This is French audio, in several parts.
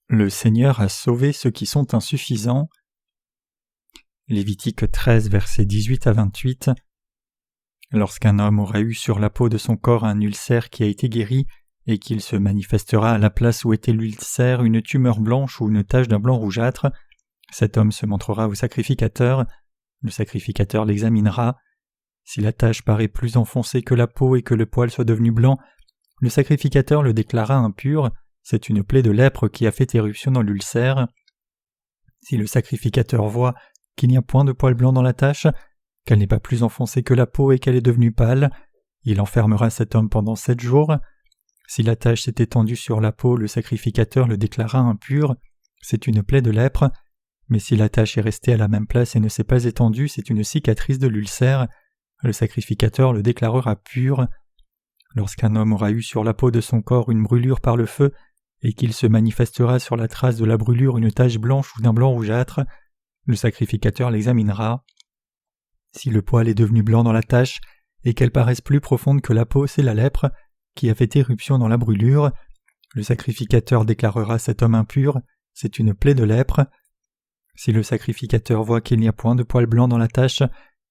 Le Seigneur a sauvé ceux qui sont insuffisants. Lévitique 13, versets 18 à 28. Lorsqu'un homme aura eu sur la peau de son corps un ulcère qui a été guéri, et qu'il se manifestera à la place où était l'ulcère une tumeur blanche ou une tache d'un blanc rougeâtre, cet homme se montrera au sacrificateur. Le sacrificateur l'examinera. Si la tache paraît plus enfoncée que la peau et que le poil soit devenu blanc, le sacrificateur le déclara impur. C'est une plaie de lèpre qui a fait éruption dans l'ulcère. Si le sacrificateur voit qu'il n'y a point de poil blanc dans la tache, qu'elle n'est pas plus enfoncée que la peau et qu'elle est devenue pâle, il enfermera cet homme pendant 7 jours. Si la tache s'est étendue sur la peau, le sacrificateur le déclara impur. C'est une plaie de lèpre. Mais si la tache est restée à la même place et ne s'est pas étendue, c'est une cicatrice de l'ulcère. Le sacrificateur le déclarera pur. Lorsqu'un homme aura eu sur la peau de son corps une brûlure par le feu, et qu'il se manifestera sur la trace de la brûlure une tache blanche ou d'un blanc rougeâtre, le sacrificateur l'examinera. Si le poil est devenu blanc dans la tache, et qu'elle paraisse plus profonde que la peau, c'est la lèpre qui a fait éruption dans la brûlure. Le sacrificateur déclarera cet homme impur, c'est une plaie de lèpre. Si le sacrificateur voit qu'il n'y a point de poil blanc dans la tache,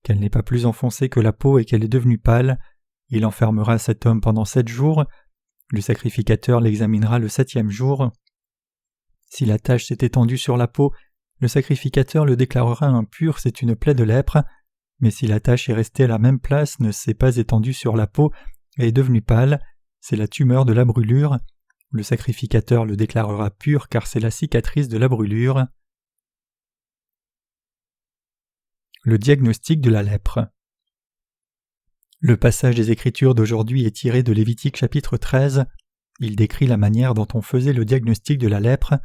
qu'elle n'est pas plus enfoncée que la peau et qu'elle est devenue pâle, il enfermera cet homme pendant 7 jours. Le sacrificateur l'examinera le 7e jour. Si la tache s'est étendue sur la peau, le sacrificateur le déclarera impur, c'est une plaie de lèpre. Mais si la tache est restée à la même place, ne s'est pas étendue sur la peau et est devenue pâle, c'est la tumeur de la brûlure. Le sacrificateur le déclarera pur car c'est la cicatrice de la brûlure. Le diagnostic de la lèpre. Le passage des Écritures d'aujourd'hui est tiré de Lévitique chapitre 13. Il décrit la manière dont on faisait le diagnostic de la lèpre.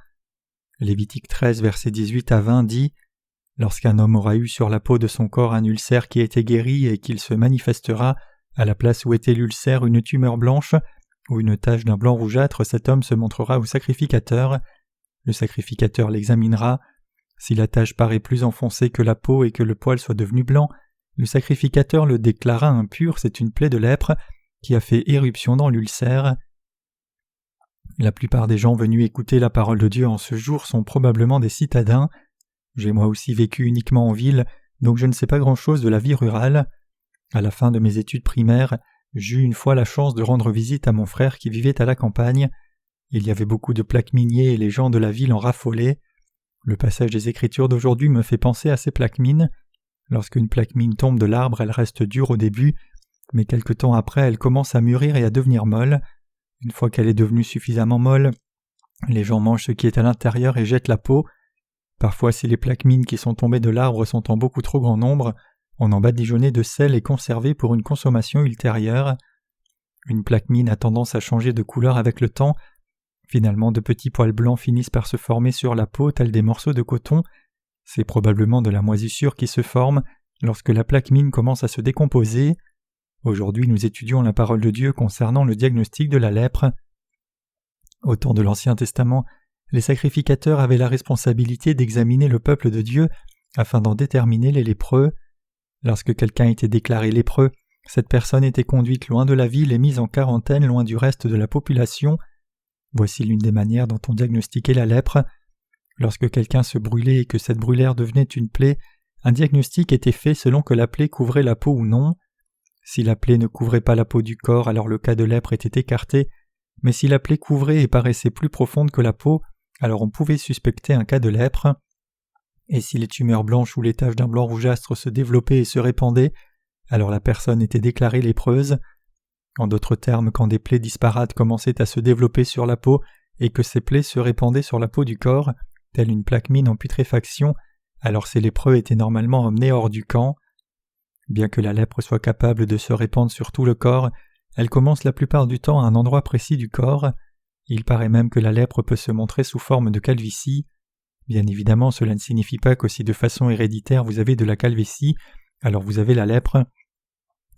Lévitique 13, versets 18 à 20 dit « Lorsqu'un homme aura eu sur la peau de son corps un ulcère qui a été guéri et qu'il se manifestera, à la place où était l'ulcère une tumeur blanche ou une tache d'un blanc rougeâtre, cet homme se montrera au sacrificateur. Le sacrificateur l'examinera. Si la tache paraît plus enfoncée que la peau et que le poil soit devenu blanc, le sacrificateur le déclara impur, c'est une plaie de lèpre qui a fait éruption dans l'ulcère. » La plupart des gens venus écouter la parole de Dieu en ce jour sont probablement des citadins. J'ai moi aussi vécu uniquement en ville, donc je ne sais pas grand-chose de la vie rurale. À la fin de mes études primaires, j'eus une fois la chance de rendre visite à mon frère qui vivait à la campagne. Il y avait beaucoup de plaques miniers et les gens de la ville en raffolaient. Le passage des Écritures d'aujourd'hui me fait penser à ces plaques mines. Lorsqu'une plaque mine tombe de l'arbre, elle reste dure au début, mais quelque temps après, elle commence à mûrir et à devenir molle. Une fois qu'elle est devenue suffisamment molle, les gens mangent ce qui est à l'intérieur et jettent la peau. Parfois, si les plaques mines qui sont tombées de l'arbre sont en beaucoup trop grand nombre, on en badigeonnait de sel et conservé pour une consommation ultérieure. Une plaque mine a tendance à changer de couleur avec le temps. Finalement, de petits poils blancs finissent par se former sur la peau tels des morceaux de coton. C'est probablement de la moisissure qui se forme lorsque la plaque mine commence à se décomposer. Aujourd'hui, nous étudions la parole de Dieu concernant le diagnostic de la lèpre. Au temps de l'Ancien Testament, les sacrificateurs avaient la responsabilité d'examiner le peuple de Dieu afin d'en déterminer les lépreux. Lorsque quelqu'un était déclaré lépreux, cette personne était conduite loin de la ville et mise en quarantaine loin du reste de la population. Voici l'une des manières dont on diagnostiquait la lèpre. Lorsque quelqu'un se brûlait et que cette brûlure devenait une plaie, un diagnostic était fait selon que la plaie couvrait la peau ou non. Si la plaie ne couvrait pas la peau du corps, alors le cas de lèpre était écarté, mais si la plaie couvrait et paraissait plus profonde que la peau, alors on pouvait suspecter un cas de lèpre. Et si les tumeurs blanches ou les taches d'un blanc rougeâtre se développaient et se répandaient, alors la personne était déclarée lépreuse. En d'autres termes, quand des plaies disparates commençaient à se développer sur la peau et que ces plaies se répandaient sur la peau du corps, telle une plaque mine en putréfaction, alors ces lépreux étaient normalement emmenés hors du camp. Bien que la lèpre soit capable de se répandre sur tout le corps, elle commence la plupart du temps à un endroit précis du corps. Il paraît même que la lèpre peut se montrer sous forme de calvitie. Bien évidemment, cela ne signifie pas que si de façon héréditaire vous avez de la calvitie, alors vous avez la lèpre.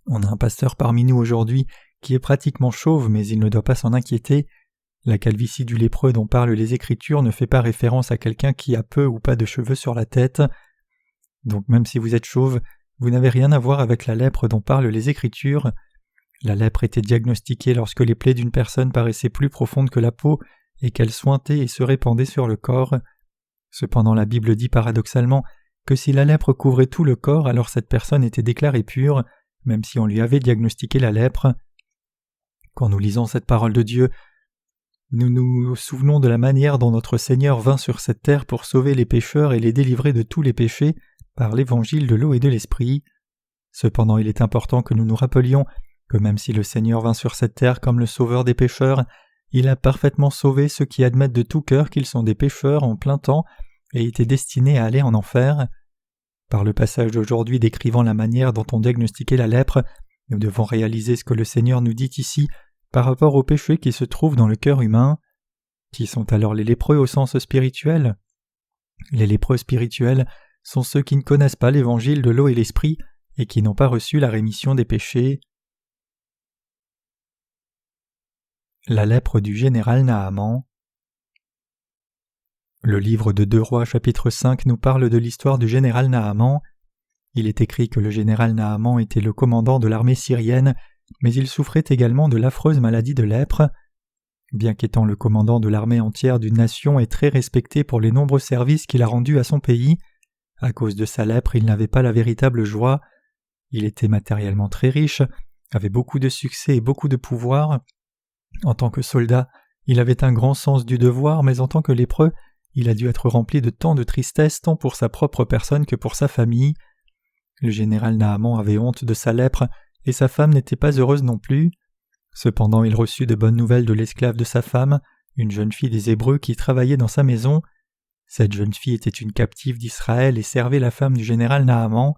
On a un pasteur parmi nous aujourd'hui qui est pratiquement chauve, mais il ne doit pas s'en inquiéter. La calvitie du lépreux dont parlent les Écritures ne fait pas référence à quelqu'un qui a peu ou pas de cheveux sur la tête. Donc même si vous êtes chauve, vous n'avez rien à voir avec la lèpre dont parlent les Écritures. La lèpre était diagnostiquée lorsque les plaies d'une personne paraissaient plus profondes que la peau et qu'elle suintait et se répandait sur le corps. Cependant la Bible dit paradoxalement que si la lèpre couvrait tout le corps, alors cette personne était déclarée pure, même si on lui avait diagnostiqué la lèpre. Quand nous lisons cette parole de Dieu, nous nous souvenons de la manière dont notre Seigneur vint sur cette terre pour sauver les pécheurs et les délivrer de tous les péchés par l'évangile de l'eau et de l'esprit. Cependant, il est important que nous nous rappelions que même si le Seigneur vint sur cette terre comme le sauveur des pécheurs, il a parfaitement sauvé ceux qui admettent de tout cœur qu'ils sont des pécheurs en plein temps et étaient destinés à aller en enfer. Par le passage d'aujourd'hui décrivant la manière dont on diagnostiquait la lèpre, nous devons réaliser ce que le Seigneur nous dit ici par rapport aux péchés qui se trouvent dans le cœur humain. Qui sont alors les lépreux au sens spirituel? Les lépreux spirituels sont ceux qui ne connaissent pas l'évangile de l'eau et l'esprit et qui n'ont pas reçu la rémission des péchés. La lèpre du général Naaman. Le livre de 2 Rois chapitre 5 nous parle de l'histoire du général Naaman. Il est écrit que le général Naaman était le commandant de l'armée syrienne, mais il souffrait également de l'affreuse maladie de lèpre. Bien qu'étant le commandant de l'armée entière d'une nation et très respecté pour les nombreux services qu'il a rendus à son pays, à cause de sa lèpre il n'avait pas la véritable joie. Il était matériellement très riche, avait beaucoup de succès et beaucoup de pouvoir. En tant que soldat, il avait un grand sens du devoir, mais en tant que lépreux, il a dû être rempli de tant de tristesse tant pour sa propre personne que pour sa famille. Le général Naaman avait honte de sa lèpre, et sa femme n'était pas heureuse non plus. Cependant il reçut de bonnes nouvelles de l'esclave de sa femme, une jeune fille des Hébreux qui travaillait dans sa maison. Cette jeune fille était une captive d'Israël et servait la femme du général Naaman.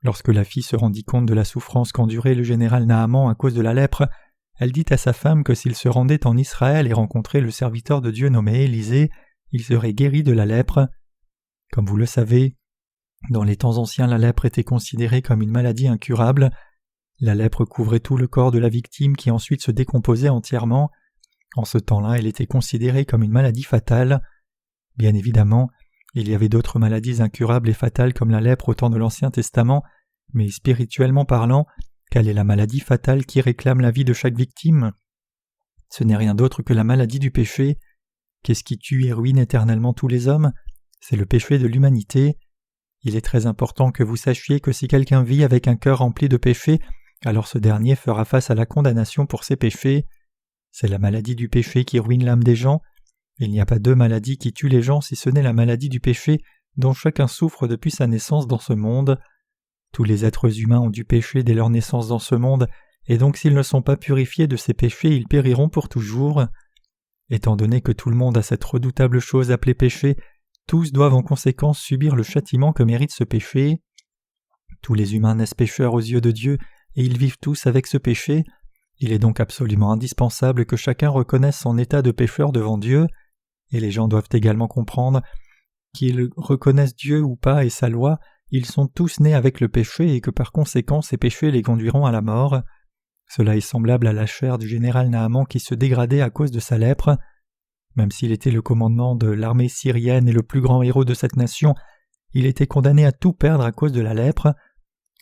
Lorsque la fille se rendit compte de la souffrance qu'endurait le général Naaman à cause de la lèpre, elle dit à sa femme que s'il se rendait en Israël et rencontrait le serviteur de Dieu nommé Élisée, il serait guéri de la lèpre. Comme vous le savez, dans les temps anciens la lèpre était considérée comme une maladie incurable. La lèpre couvrait tout le corps de la victime qui ensuite se décomposait entièrement. En ce temps-là, elle était considérée comme une maladie fatale. Bien évidemment, il y avait d'autres maladies incurables et fatales comme la lèpre au temps de l'Ancien Testament, mais spirituellement parlant, quelle est la maladie fatale qui réclame la vie de chaque victime? Ce n'est rien d'autre que la maladie du péché. Qu'est-ce qui tue et ruine éternellement tous les hommes? C'est le péché de l'humanité. Il est très important que vous sachiez que si quelqu'un vit avec un cœur rempli de péché, alors ce dernier fera face à la condamnation pour ses péchés. C'est la maladie du péché qui ruine l'âme des gens. Il n'y a pas deux maladies qui tuent les gens si ce n'est la maladie du péché dont chacun souffre depuis sa naissance dans ce monde. Tous les êtres humains ont du péché dès leur naissance dans ce monde, et donc s'ils ne sont pas purifiés de ces péchés, ils périront pour toujours. Étant donné que tout le monde a cette redoutable chose appelée péché, tous doivent en conséquence subir le châtiment que mérite ce péché. Tous les humains naissent pécheurs aux yeux de Dieu, et ils vivent tous avec ce péché. Il est donc absolument indispensable que chacun reconnaisse son état de pécheur devant Dieu, et les gens doivent également comprendre qu'ils reconnaissent Dieu ou pas et sa loi, ils sont tous nés avec le péché et que par conséquent ces péchés les conduiront à la mort. Cela est semblable à la chair du général Naaman qui se dégradait à cause de sa lèpre. Même s'il était le commandant de l'armée syrienne et le plus grand héros de cette nation, il était condamné à tout perdre à cause de la lèpre.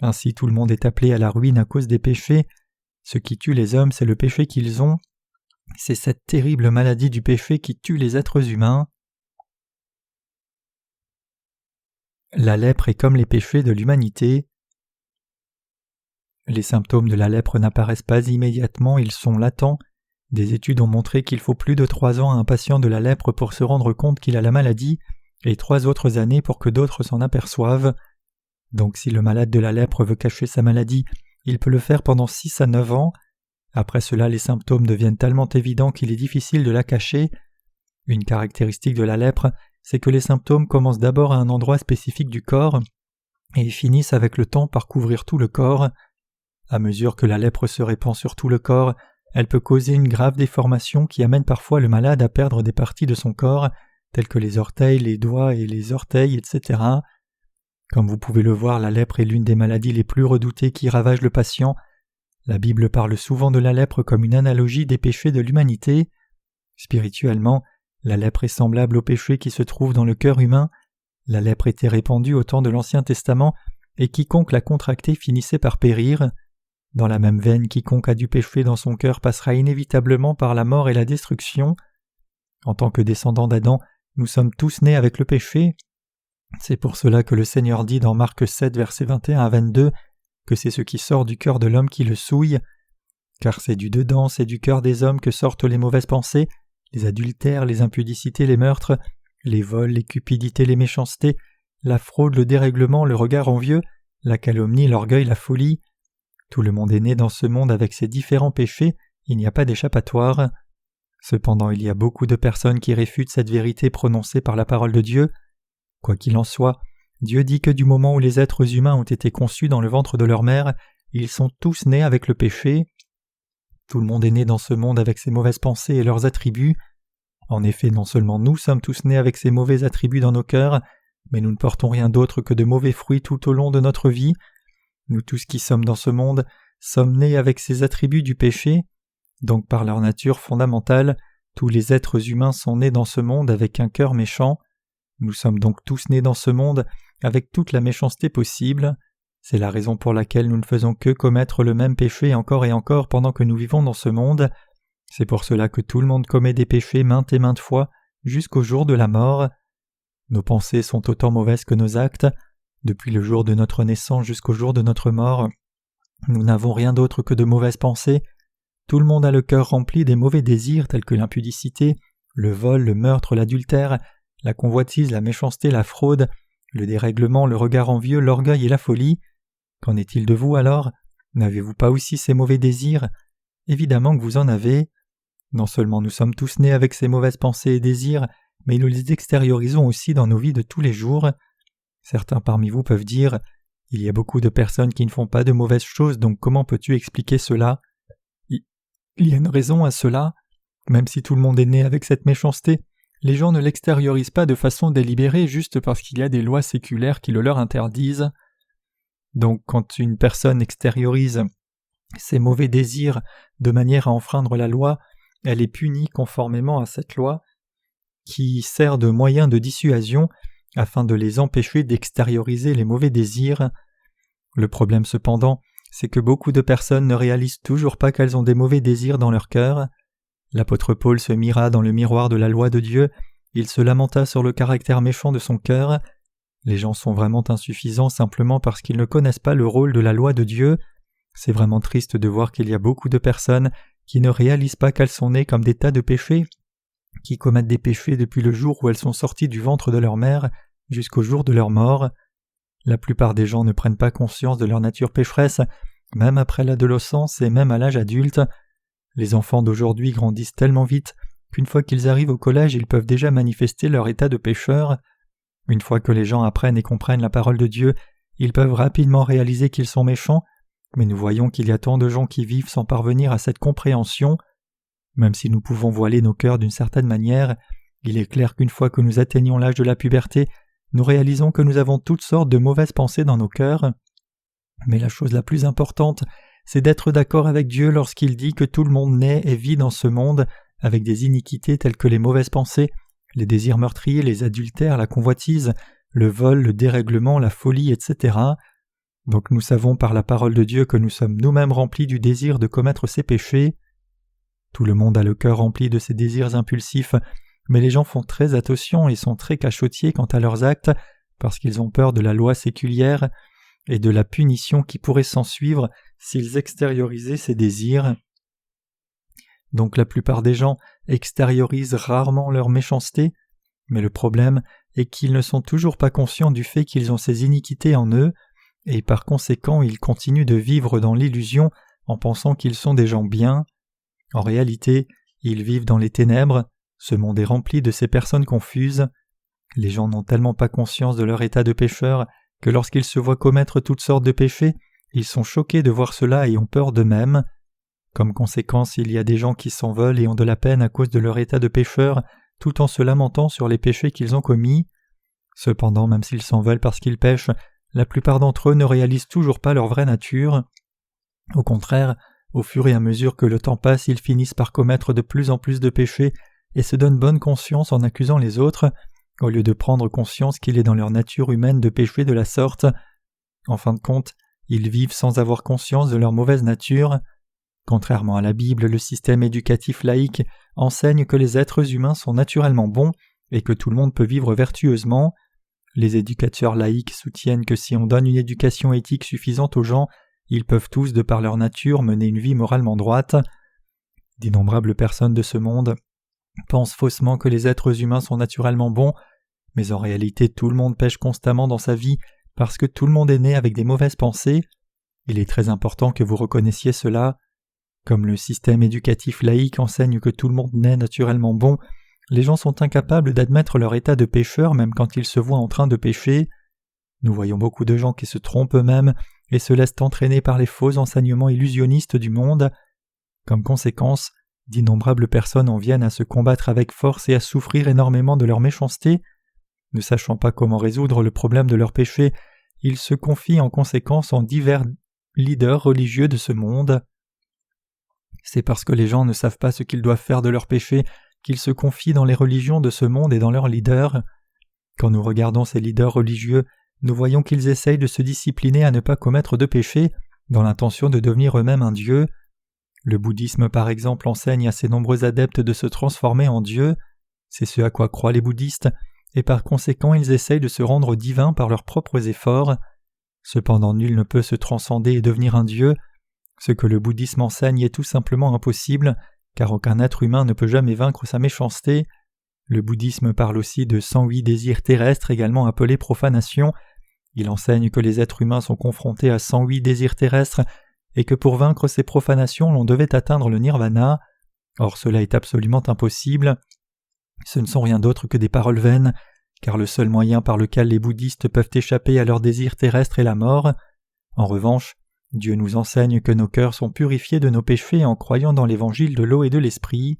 Ainsi tout le monde est appelé à la ruine à cause des péchés. Ce qui tue les hommes, c'est le péché qu'ils ont. C'est cette terrible maladie du péché qui tue les êtres humains. La lèpre est comme les péchés de l'humanité. Les symptômes de la lèpre n'apparaissent pas immédiatement, ils sont latents. Des études ont montré qu'il faut plus de 3 ans à un patient de la lèpre pour se rendre compte qu'il a la maladie, et 3 autres années pour que d'autres s'en aperçoivent. Donc si le malade de la lèpre veut cacher sa maladie, il peut le faire pendant 6 à 9 ans. Après cela, les symptômes deviennent tellement évidents qu'il est difficile de la cacher. Une caractéristique de la lèpre, c'est que les symptômes commencent d'abord à un endroit spécifique du corps et finissent avec le temps par couvrir tout le corps. À mesure que la lèpre se répand sur tout le corps, elle peut causer une grave déformation qui amène parfois le malade à perdre des parties de son corps, telles que les orteils, les doigts et les orteils, etc. Comme vous pouvez le voir, la lèpre est l'une des maladies les plus redoutées qui ravagent le patient. La Bible parle souvent de la lèpre comme une analogie des péchés de l'humanité. Spirituellement, la lèpre est semblable au péché qui se trouve dans le cœur humain. La lèpre était répandue au temps de l'Ancien Testament, et quiconque l'a contractée finissait par périr. Dans la même veine, quiconque a du péché dans son cœur passera inévitablement par la mort et la destruction. En tant que descendants d'Adam, nous sommes tous nés avec le péché. C'est pour cela que le Seigneur dit dans Marc 7, versets 21 à 22, que c'est ce qui sort du cœur de l'homme qui le souille. Car c'est du dedans, c'est du cœur des hommes que sortent les mauvaises pensées, les adultères, les impudicités, les meurtres, les vols, les cupidités, les méchancetés, la fraude, le dérèglement, le regard envieux, la calomnie, l'orgueil, la folie. Tout le monde est né dans ce monde avec ses différents péchés, il n'y a pas d'échappatoire. Cependant, il y a beaucoup de personnes qui réfutent cette vérité prononcée par la parole de Dieu. Quoi qu'il en soit, Dieu dit que du moment où les êtres humains ont été conçus dans le ventre de leur mère, ils sont tous nés avec le péché. Tout le monde est né dans ce monde avec ses mauvaises pensées et leurs attributs. En effet, non seulement nous sommes tous nés avec ces mauvais attributs dans nos cœurs, mais nous ne portons rien d'autre que de mauvais fruits tout au long de notre vie. Nous tous qui sommes dans ce monde sommes nés avec ces attributs du péché. Donc par leur nature fondamentale, tous les êtres humains sont nés dans ce monde avec un cœur méchant. Nous sommes donc tous nés dans ce monde avec toute la méchanceté possible. C'est la raison pour laquelle nous ne faisons que commettre le même péché encore et encore pendant que nous vivons dans ce monde. C'est pour cela que tout le monde commet des péchés maintes et maintes fois, jusqu'au jour de la mort. Nos pensées sont autant mauvaises que nos actes. Depuis le jour de notre naissance jusqu'au jour de notre mort, nous n'avons rien d'autre que de mauvaises pensées. Tout le monde a le cœur rempli des mauvais désirs tels que l'impudicité, le vol, le meurtre, l'adultère, la convoitise, la méchanceté, la fraude, le dérèglement, le regard envieux, l'orgueil et la folie. Qu'en est-il de vous alors? N'avez-vous pas aussi ces mauvais désirs? Évidemment que vous en avez. Non seulement nous sommes tous nés avec ces mauvaises pensées et désirs, mais nous les extériorisons aussi dans nos vies de tous les jours. Certains parmi vous peuvent dire « Il y a beaucoup de personnes qui ne font pas de mauvaises choses, donc comment peux-tu expliquer cela ?» Il y a une raison à cela. Même si tout le monde est né avec cette méchanceté, les gens ne l'extériorisent pas de façon délibérée juste parce qu'il y a des lois séculaires qui le leur interdisent. Donc quand une personne extériorise ses mauvais désirs de manière à enfreindre la loi, elle est punie conformément à cette loi qui sert de moyen de dissuasion afin de les empêcher d'extérioriser les mauvais désirs. Le problème cependant, c'est que beaucoup de personnes ne réalisent toujours pas qu'elles ont des mauvais désirs dans leur cœur. L'apôtre Paul se mira dans le miroir de la loi de Dieu, il se lamenta sur le caractère méchant de son cœur. Les gens sont vraiment insuffisants simplement parce qu'ils ne connaissent pas le rôle de la loi de Dieu. C'est vraiment triste de voir qu'il y a beaucoup de personnes qui ne réalisent pas qu'elles sont nées comme des tas de péchés, qui commettent des péchés depuis le jour où elles sont sorties du ventre de leur mère jusqu'au jour de leur mort. La plupart des gens ne prennent pas conscience de leur nature pécheresse, même après l'adolescence et même à l'âge adulte. Les enfants d'aujourd'hui grandissent tellement vite qu'une fois qu'ils arrivent au collège, ils peuvent déjà manifester leur état de pécheur. Une fois que les gens apprennent et comprennent la parole de Dieu, ils peuvent rapidement réaliser qu'ils sont méchants, mais nous voyons qu'il y a tant de gens qui vivent sans parvenir à cette compréhension. Même si nous pouvons voiler nos cœurs d'une certaine manière, il est clair qu'une fois que nous atteignons l'âge de la puberté, nous réalisons que nous avons toutes sortes de mauvaises pensées dans nos cœurs. Mais la chose la plus importante, c'est d'être d'accord avec Dieu lorsqu'il dit que tout le monde naît et vit dans ce monde avec des iniquités telles que les mauvaises pensées, les désirs meurtriers, les adultères, la convoitise, le vol, le dérèglement, la folie, etc. Donc nous savons par la parole de Dieu que nous sommes nous-mêmes remplis du désir de commettre ces péchés. Tout le monde a le cœur rempli de ces désirs impulsifs, mais les gens font très attention et sont très cachotiers quant à leurs actes parce qu'ils ont peur de la loi séculière et de la punition qui pourrait s'ensuivre s'ils extériorisaient ces désirs. Donc la plupart des gens extériorisent rarement leur méchanceté, mais le problème est qu'ils ne sont toujours pas conscients du fait qu'ils ont ces iniquités en eux, et par conséquent ils continuent de vivre dans l'illusion en pensant qu'ils sont des gens bien. En réalité, ils vivent dans les ténèbres, ce monde est rempli de ces personnes confuses. Les gens n'ont tellement pas conscience de leur état de pécheur que lorsqu'ils se voient commettre toutes sortes de péchés, ils sont choqués de voir cela et ont peur d'eux-mêmes. Comme conséquence, il y a des gens qui s'en veulent et ont de la peine à cause de leur état de pécheur, tout en se lamentant sur les péchés qu'ils ont commis. Cependant, même s'ils s'en veulent parce qu'ils pêchent, la plupart d'entre eux ne réalisent toujours pas leur vraie nature. Au contraire, au fur et à mesure que le temps passe, ils finissent par commettre de plus en plus de péchés et se donnent bonne conscience en accusant les autres, au lieu de prendre conscience qu'il est dans leur nature humaine de pécher de la sorte. En fin de compte, ils vivent sans avoir conscience de leur mauvaise nature. Contrairement à la Bible, le système éducatif laïque enseigne que les êtres humains sont naturellement bons et que tout le monde peut vivre vertueusement. Les éducateurs laïques soutiennent que si on donne une éducation éthique suffisante aux gens, ils peuvent tous, de par leur nature, mener une vie moralement droite. D'innombrables personnes de ce monde pensent faussement que les êtres humains sont naturellement bons, mais en réalité tout le monde pêche constamment dans sa vie parce que tout le monde est né avec des mauvaises pensées. Il est très important que vous reconnaissiez cela. Comme le système éducatif laïque enseigne que tout le monde naît naturellement bon, les gens sont incapables d'admettre leur état de pécheur même quand ils se voient en train de pécher. Nous voyons beaucoup de gens qui se trompent eux-mêmes et se laissent entraîner par les faux enseignements illusionnistes du monde. Comme conséquence, d'innombrables personnes en viennent à se combattre avec force et à souffrir énormément de leur méchanceté. Ne sachant pas comment résoudre le problème de leur péché, ils se confient en conséquence en divers leaders religieux de ce monde. C'est parce que les gens ne savent pas ce qu'ils doivent faire de leur péché qu'ils se confient dans les religions de ce monde et dans leurs leaders. Quand nous regardons ces leaders religieux, nous voyons qu'ils essayent de se discipliner à ne pas commettre de péché, dans l'intention de devenir eux-mêmes un dieu. Le bouddhisme par exemple enseigne à ses nombreux adeptes de se transformer en Dieu. C'est ce à quoi croient les bouddhistes, et par conséquent ils essayent de se rendre divins par leurs propres efforts. Cependant nul ne peut se transcender et devenir un dieu. Ce que le bouddhisme enseigne est tout simplement impossible, car aucun être humain ne peut jamais vaincre sa méchanceté. Le bouddhisme parle aussi de 108 désirs terrestres, également appelés profanation. Il enseigne que les êtres humains sont confrontés à 108 désirs terrestres et que pour vaincre ces profanations l'on devait atteindre le nirvana. Or cela est absolument impossible. Ce ne sont rien d'autre que des paroles vaines, car le seul moyen par lequel les bouddhistes peuvent échapper à leurs désirs terrestres est la mort. En revanche, Dieu nous enseigne que nos cœurs sont purifiés de nos péchés en croyant dans l'évangile de l'eau et de l'esprit.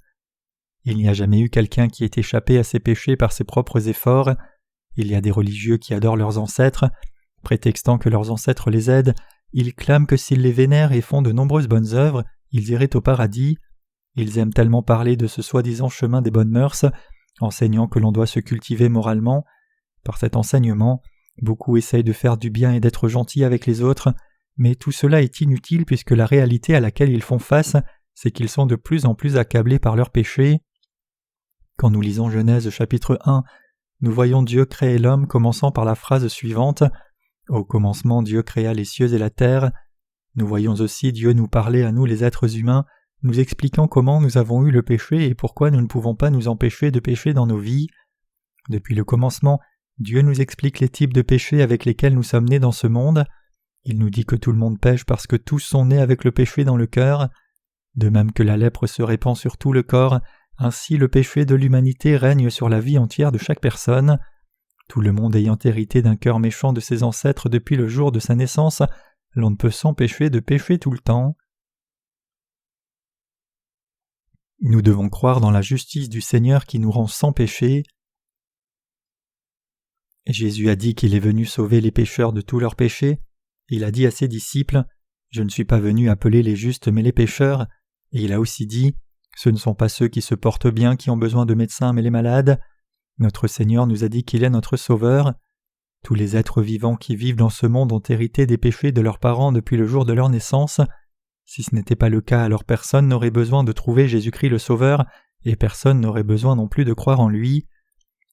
Il n'y a jamais eu quelqu'un qui ait échappé à ses péchés par ses propres efforts. Il y a des religieux qui adorent leurs ancêtres. Prétextant que leurs ancêtres les aident, ils clament que s'ils les vénèrent et font de nombreuses bonnes œuvres, ils iraient au paradis. Ils aiment tellement parler de ce soi-disant chemin des bonnes mœurs, enseignant que l'on doit se cultiver moralement. Par cet enseignement, beaucoup essayent de faire du bien et d'être gentils avec les autres, mais tout cela est inutile puisque la réalité à laquelle ils font face, c'est qu'ils sont de plus en plus accablés par leurs péchés. Quand nous lisons Genèse chapitre 1, nous voyons Dieu créer l'homme commençant par la phrase suivante « Au commencement Dieu créa les cieux et la terre ». Nous voyons aussi Dieu nous parler à nous les êtres humains, nous expliquant comment nous avons eu le péché et pourquoi nous ne pouvons pas nous empêcher de pécher dans nos vies. Depuis le commencement, Dieu nous explique les types de péchés avec lesquels nous sommes nés dans ce monde. Il nous dit que tout le monde pêche parce que tous sont nés avec le péché dans le cœur. De même que la lèpre se répand sur tout le corps, ainsi le péché de l'humanité règne sur la vie entière de chaque personne. Tout le monde ayant hérité d'un cœur méchant de ses ancêtres depuis le jour de sa naissance, l'on ne peut s'empêcher de pécher tout le temps. Nous devons croire dans la justice du Seigneur qui nous rend sans péché. Jésus a dit qu'il est venu sauver les pécheurs de tous leurs péchés. Il a dit à ses disciples « Je ne suis pas venu appeler les justes mais les pécheurs ». Et il a aussi dit « Ce ne sont pas ceux qui se portent bien qui ont besoin de médecins mais les malades ». Notre Seigneur nous a dit qu'il est notre Sauveur. Tous les êtres vivants qui vivent dans ce monde ont hérité des péchés de leurs parents depuis le jour de leur naissance. Si ce n'était pas le cas, alors personne n'aurait besoin de trouver Jésus-Christ le Sauveur, et personne n'aurait besoin non plus de croire en lui.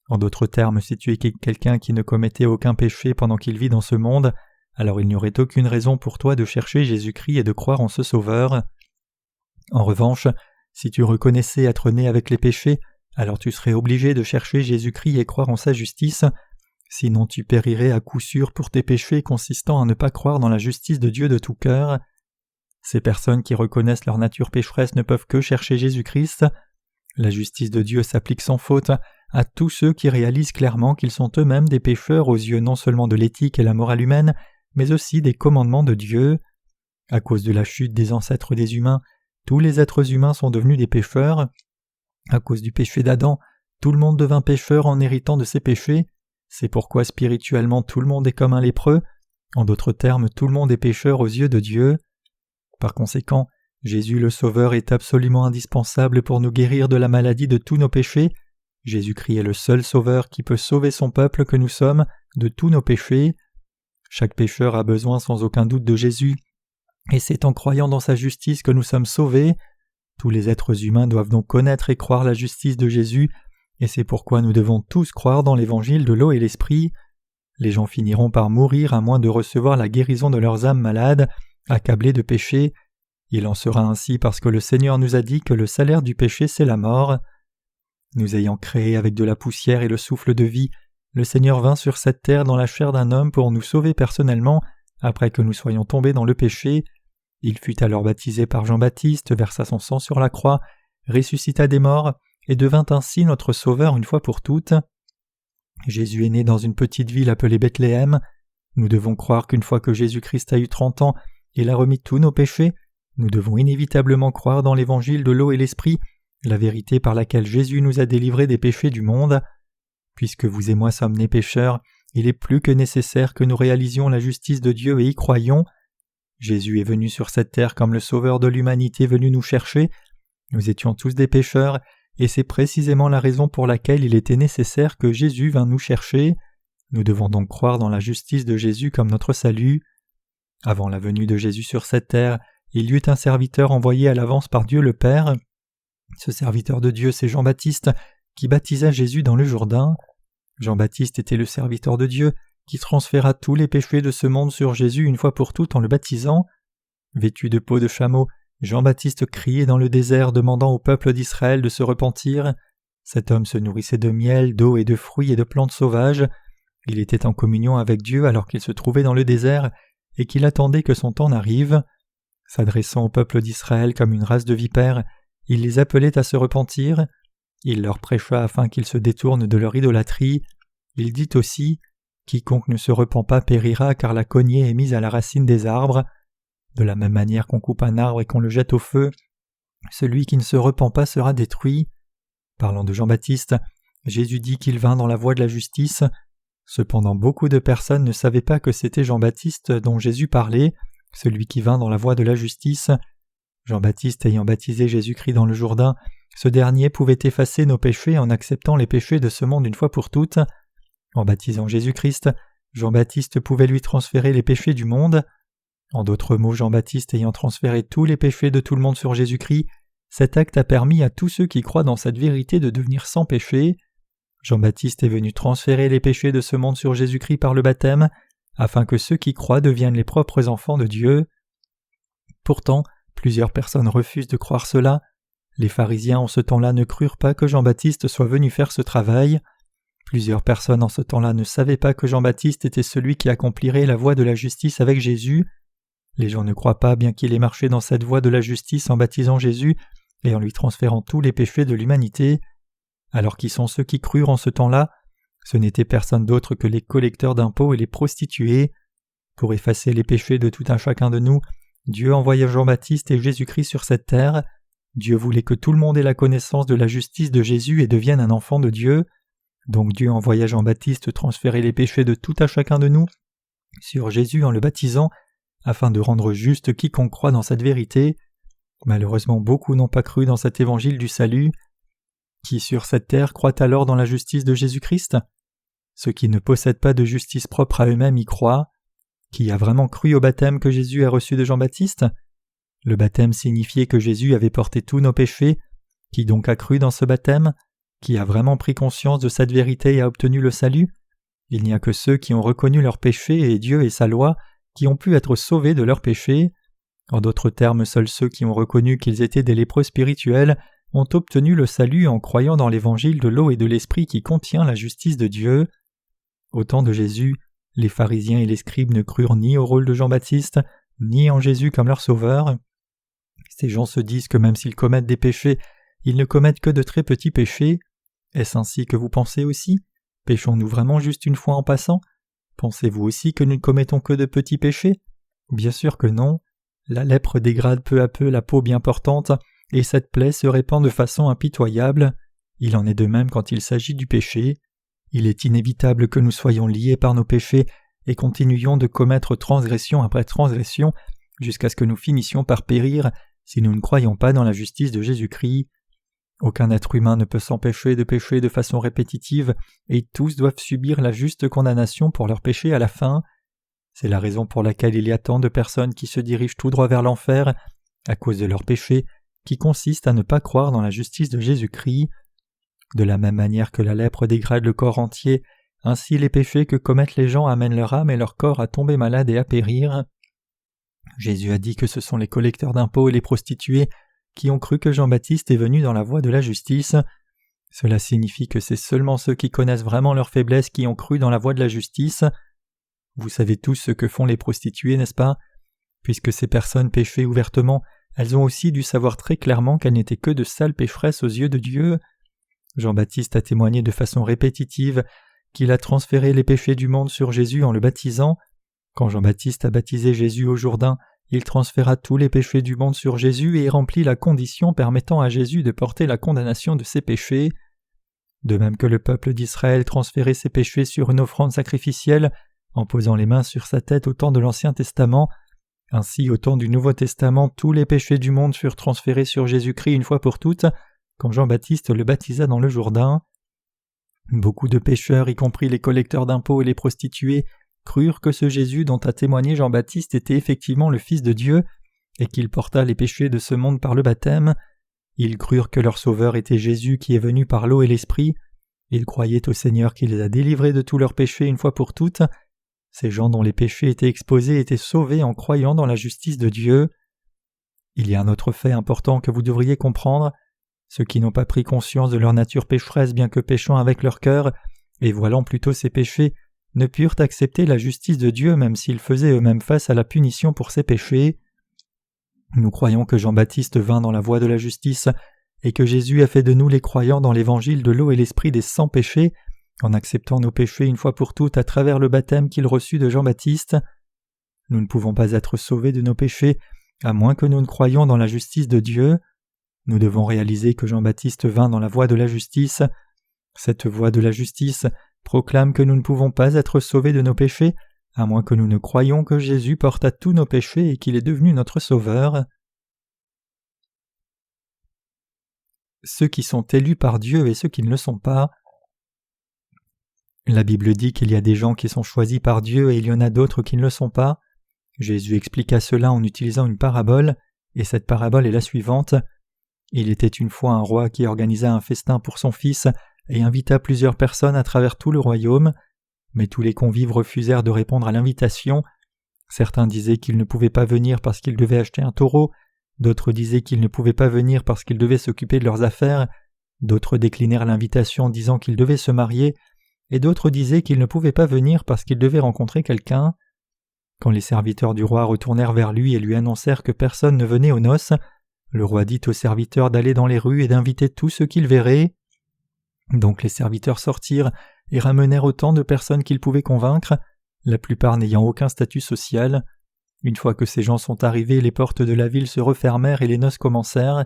En d'autres termes, si tu es quelqu'un qui ne commettait aucun péché pendant qu'il vit dans ce monde, alors il n'y aurait aucune raison pour toi de chercher Jésus-Christ et de croire en ce Sauveur. En revanche, si tu reconnaissais être né avec les péchés, alors tu serais obligé de chercher Jésus-Christ et croire en sa justice, sinon tu périrais à coup sûr pour tes péchés consistant à ne pas croire dans la justice de Dieu de tout cœur. Ces personnes qui reconnaissent leur nature pécheresse ne peuvent que chercher Jésus-Christ. La justice de Dieu s'applique sans faute à tous ceux qui réalisent clairement qu'ils sont eux-mêmes des pécheurs aux yeux non seulement de l'éthique et la morale humaine, mais aussi des commandements de Dieu. À cause de la chute des ancêtres des humains, tous les êtres humains sont devenus des pécheurs. À cause du péché d'Adam, tout le monde devint pécheur en héritant de ses péchés. C'est pourquoi spirituellement tout le monde est comme un lépreux. En d'autres termes, tout le monde est pécheur aux yeux de Dieu. Par conséquent, Jésus le Sauveur est absolument indispensable pour nous guérir de la maladie de tous nos péchés. Jésus-Christ est le seul Sauveur qui peut sauver son peuple que nous sommes de tous nos péchés. Chaque pécheur a besoin sans aucun doute de Jésus. et c'est en croyant dans sa justice que nous sommes sauvés. Tous les êtres humains doivent donc connaître et croire la justice de Jésus, et c'est pourquoi nous devons tous croire dans l'évangile de l'eau et l'esprit. Les gens finiront par mourir à moins de recevoir la guérison de leurs âmes malades, accablées de péché. Il en sera ainsi parce que le Seigneur nous a dit que le salaire du péché c'est la mort. Nous ayant créé avec de la poussière et le souffle de vie, le Seigneur vint sur cette terre dans la chair d'un homme pour nous sauver personnellement après que nous soyons tombés dans le péché. Il fut alors baptisé par Jean-Baptiste, versa son sang sur la croix, ressuscita des morts et devint ainsi notre Sauveur une fois pour toutes. Jésus est né dans une petite ville appelée Bethléem. Nous devons croire qu'une fois que Jésus-Christ a eu 30 ans, il a remis tous nos péchés. Nous devons inévitablement croire dans l'évangile de l'eau et l'esprit, la vérité par laquelle Jésus nous a délivrés des péchés du monde. Puisque vous et moi sommes nés pécheurs, il est plus que nécessaire que nous réalisions la justice de Dieu et y croyions. Jésus est venu sur cette terre comme le Sauveur de l'humanité venu nous chercher. Nous étions tous des pécheurs, et c'est précisément la raison pour laquelle il était nécessaire que Jésus vînt nous chercher. Nous devons donc croire dans la justice de Jésus comme notre salut. Avant la venue de Jésus sur cette terre, il y eut un serviteur envoyé à l'avance par Dieu le Père. Ce serviteur de Dieu, c'est Jean-Baptiste, qui baptisa Jésus dans le Jourdain. Jean-Baptiste était le serviteur de Dieu, qui transféra tous les péchés de ce monde sur Jésus une fois pour toutes en le baptisant. Vêtu de peau de chameau, Jean-Baptiste criait dans le désert demandant au peuple d'Israël de se repentir. Cet homme se nourrissait de miel, d'eau et de fruits et de plantes sauvages. Il était en communion avec Dieu alors qu'il se trouvait dans le désert et qu'il attendait que son temps n'arrive. S'adressant au peuple d'Israël comme une race de vipères, il les appelait à se repentir. Il leur prêcha afin qu'ils se détournent de leur idolâtrie. Il dit aussi « Quiconque ne se repent pas périra, car la cognée est mise à la racine des arbres. » De la même manière qu'on coupe un arbre et qu'on le jette au feu, celui qui ne se repent pas sera détruit. Parlant de Jean-Baptiste, Jésus dit qu'il vint dans la voie de la justice. Cependant, beaucoup de personnes ne savaient pas que c'était Jean-Baptiste dont Jésus parlait, celui qui vint dans la voie de la justice. Jean-Baptiste ayant baptisé Jésus-Christ dans le Jourdain, ce dernier pouvait effacer nos péchés en acceptant les péchés de ce monde une fois pour toutes. En baptisant Jésus-Christ, Jean-Baptiste pouvait lui transférer les péchés du monde. En d'autres mots, Jean-Baptiste ayant transféré tous les péchés de tout le monde sur Jésus-Christ, cet acte a permis à tous ceux qui croient dans cette vérité de devenir sans péché. Jean-Baptiste est venu transférer les péchés de ce monde sur Jésus-Christ par le baptême, afin que ceux qui croient deviennent les propres enfants de Dieu. Pourtant, plusieurs personnes refusent de croire cela. Les pharisiens en ce temps-là ne crurent pas que Jean-Baptiste soit venu faire ce travail. Plusieurs personnes en ce temps-là ne savaient pas que Jean-Baptiste était celui qui accomplirait la voie de la justice avec Jésus. Les gens ne croient pas bien qu'il ait marché dans cette voie de la justice en baptisant Jésus et en lui transférant tous les péchés de l'humanité. Alors qui sont ceux qui crurent en ce temps-là? Ce n'étaient personne d'autre que les collecteurs d'impôts et les prostituées. Pour effacer les péchés de tout un chacun de nous, Dieu envoya Jean-Baptiste et Jésus-Christ sur cette terre. Dieu voulait que tout le monde ait la connaissance de la justice de Jésus et devienne un enfant de Dieu. Donc Dieu envoya Jean-Baptiste transférer les péchés de tout un chacun de nous sur Jésus en le baptisant, afin de rendre juste quiconque croit dans cette vérité. Malheureusement, beaucoup n'ont pas cru dans cet évangile du salut. Qui sur cette terre croit alors dans la justice de Jésus-Christ? Ceux qui ne possèdent pas de justice propre à eux-mêmes y croient. Qui a vraiment cru au baptême que Jésus a reçu de Jean-Baptiste? Le baptême signifiait que Jésus avait porté tous nos péchés. Qui donc a cru dans ce baptême? Qui a vraiment pris conscience de cette vérité et a obtenu le salut? Il n'y a que ceux qui ont reconnu leurs péchés et Dieu et sa loi qui ont pu être sauvés de leurs péchés. En d'autres termes, seuls ceux qui ont reconnu qu'ils étaient des lépreux spirituels ont obtenu le salut en croyant dans l'évangile de l'eau et de l'esprit qui contient la justice de Dieu. Au temps de Jésus, les pharisiens et les scribes ne crurent ni au rôle de Jean-Baptiste, ni en Jésus comme leur sauveur. Ces gens se disent que même s'ils commettent des péchés, ils ne commettent que de très petits péchés. Est-ce ainsi que vous pensez aussi? Péchons-nous vraiment juste une fois en passant? Pensez-vous aussi que nous ne commettons que de petits péchés? Bien sûr que non. La lèpre dégrade peu à peu la peau bien portante, et cette plaie se répand de façon impitoyable. Il en est de même quand il s'agit du péché. Il est inévitable que nous soyons liés par nos péchés et continuions de commettre transgression après transgression jusqu'à ce que nous finissions par périr si nous ne croyons pas dans la justice de Jésus-Christ. Aucun être humain ne peut s'empêcher de pécher de façon répétitive et tous doivent subir la juste condamnation pour leurs péchés à la fin. C'est la raison pour laquelle il y a tant de personnes qui se dirigent tout droit vers l'enfer à cause de leurs péchés, qui consiste à ne pas croire dans la justice de Jésus-Christ. De la même manière que la lèpre dégrade le corps entier, ainsi les péchés que commettent les gens amènent leur âme et leur corps à tomber malades et à périr. Jésus a dit que ce sont les collecteurs d'impôts et les prostituées qui ont cru que Jean-Baptiste est venu dans la voie de la justice. Cela signifie que c'est seulement ceux qui connaissent vraiment leur faiblesse qui ont cru dans la voie de la justice. Vous savez tous ce que font les prostituées, n'est-ce pas? Puisque ces personnes péchaient ouvertement, elles ont aussi dû savoir très clairement qu'elles n'étaient que de sales pécheresses aux yeux de Dieu. Jean-Baptiste a témoigné de façon répétitive qu'il a transféré les péchés du monde sur Jésus en le baptisant. Quand Jean-Baptiste a baptisé Jésus au Jourdain, il transféra tous les péchés du monde sur Jésus et remplit la condition permettant à Jésus de porter la condamnation de ses péchés. De même que le peuple d'Israël transférait ses péchés sur une offrande sacrificielle en posant les mains sur sa tête au temps de l'Ancien Testament, ainsi au temps du Nouveau Testament tous les péchés du monde furent transférés sur Jésus-Christ une fois pour toutes, quand Jean-Baptiste le baptisa dans le Jourdain. Beaucoup de pécheurs, y compris les collecteurs d'impôts et les prostituées, crurent que ce Jésus dont a témoigné Jean-Baptiste était effectivement le Fils de Dieu et qu'il porta les péchés de ce monde par le baptême. Ils crurent que leur Sauveur était Jésus qui est venu par l'eau et l'Esprit. Ils croyaient au Seigneur qui les a délivrés de tous leurs péchés une fois pour toutes. Ces gens dont les péchés étaient exposés étaient sauvés en croyant dans la justice de Dieu. Il y a un autre fait important que vous devriez comprendre. Ceux qui n'ont pas pris conscience de leur nature pécheresse bien que péchant avec leur cœur, et voilant plutôt ces péchés, ne purent accepter la justice de Dieu même s'ils faisaient eux-mêmes face à la punition pour ces péchés. Nous croyons que Jean-Baptiste vint dans la voie de la justice et que Jésus a fait de nous les croyants dans l'évangile de l'eau et l'esprit des sans péchés, en acceptant nos péchés une fois pour toutes à travers le baptême qu'il reçut de Jean-Baptiste. Nous ne pouvons pas être sauvés de nos péchés à moins que nous ne croyions dans la justice de Dieu. Nous devons réaliser que Jean-Baptiste vint dans la voie de la justice. Cette voie de la justice proclame que nous ne pouvons pas être sauvés de nos péchés, à moins que nous ne croyions que Jésus porta tous nos péchés et qu'il est devenu notre Sauveur. Ceux qui sont élus par Dieu et ceux qui ne le sont pas. La Bible dit qu'il y a des gens qui sont choisis par Dieu et il y en a d'autres qui ne le sont pas. Jésus expliqua cela en utilisant une parabole, et cette parabole est la suivante. Il était une fois un roi qui organisa un festin pour son fils et invita plusieurs personnes à travers tout le royaume, mais tous les convives refusèrent de répondre à l'invitation. Certains disaient qu'ils ne pouvaient pas venir parce qu'ils devaient acheter un taureau, d'autres disaient qu'ils ne pouvaient pas venir parce qu'ils devaient s'occuper de leurs affaires, d'autres déclinèrent l'invitation disant qu'ils devaient se marier, et d'autres disaient qu'ils ne pouvaient pas venir parce qu'ils devaient rencontrer quelqu'un. Quand les serviteurs du roi retournèrent vers lui et lui annoncèrent que personne ne venait aux noces, le roi dit aux serviteurs d'aller dans les rues et d'inviter tous ceux qu'ils verraient. Donc les serviteurs sortirent et ramenèrent autant de personnes qu'ils pouvaient convaincre, la plupart n'ayant aucun statut social. Une fois que ces gens sont arrivés, les portes de la ville se refermèrent et les noces commencèrent.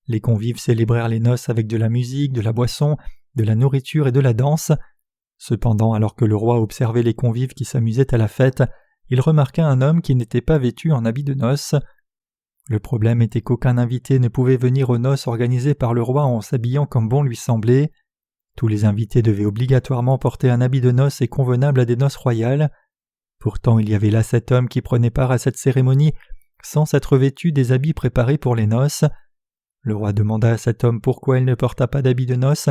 Les convives célébrèrent les noces avec de la musique, de la boisson, de la nourriture et de la danse. Cependant, alors que le roi observait les convives qui s'amusaient à la fête, il remarqua un homme qui n'était pas vêtu en habit de noces. Le problème était qu'aucun invité ne pouvait venir aux noces organisées par le roi en s'habillant comme bon lui semblait. Tous les invités devaient obligatoirement porter un habit de noces et convenable à des noces royales. Pourtant, il y avait là cet homme qui prenait part à cette cérémonie sans s'être vêtu des habits préparés pour les noces. Le roi demanda à cet homme pourquoi il ne porta pas d'habit de noces,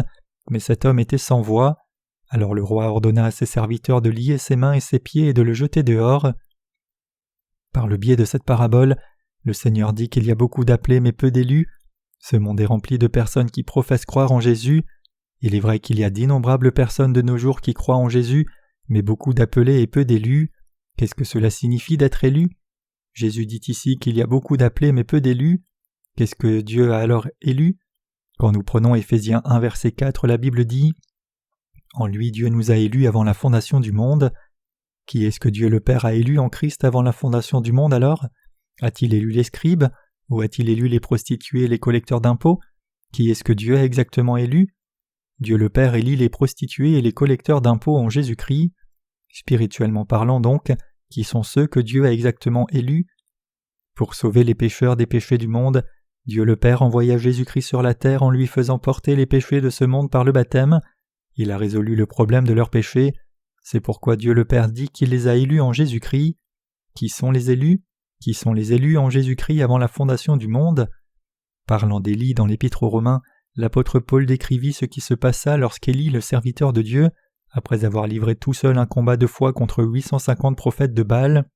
mais cet homme était sans voix. Alors le roi ordonna à ses serviteurs de lier ses mains et ses pieds et de le jeter dehors. Par le biais de cette parabole, le Seigneur dit qu'il y a beaucoup d'appelés mais peu d'élus. Ce monde est rempli de personnes qui professent croire en Jésus. Il est vrai qu'il y a d'innombrables personnes de nos jours qui croient en Jésus, mais beaucoup d'appelés et peu d'élus. Qu'est-ce que cela signifie d'être élu? Jésus dit ici qu'il y a beaucoup d'appelés mais peu d'élus. Qu'est-ce que Dieu a alors élu? Quand nous prenons Éphésiens 1 verset 4, la Bible dit « En lui Dieu nous a élus avant la fondation du monde ». Qui est-ce que Dieu le Père a élu en Christ avant la fondation du monde alors? A-t-il élu les scribes? Ou a-t-il élu les prostituées et les collecteurs d'impôts? Qui est-ce que Dieu a exactement élu? Dieu le Père élit les prostituées et les collecteurs d'impôts en Jésus-Christ. Spirituellement parlant donc, qui sont ceux que Dieu a exactement élus? Pour sauver les pécheurs des péchés du monde, Dieu le Père envoya Jésus-Christ sur la terre en lui faisant porter les péchés de ce monde par le baptême. Il a résolu le problème de leurs péchés. C'est pourquoi Dieu le Père dit qu'il les a élus en Jésus-Christ. Qui sont les élus ? Qui sont les élus en Jésus-Christ avant la fondation du monde ? Parlant d'Élie dans l'Épître aux Romains, l'apôtre Paul décrivit ce qui se passa lorsqu'Élie, le serviteur de Dieu, après avoir livré tout seul un combat de foi contre 850 prophètes de Baal,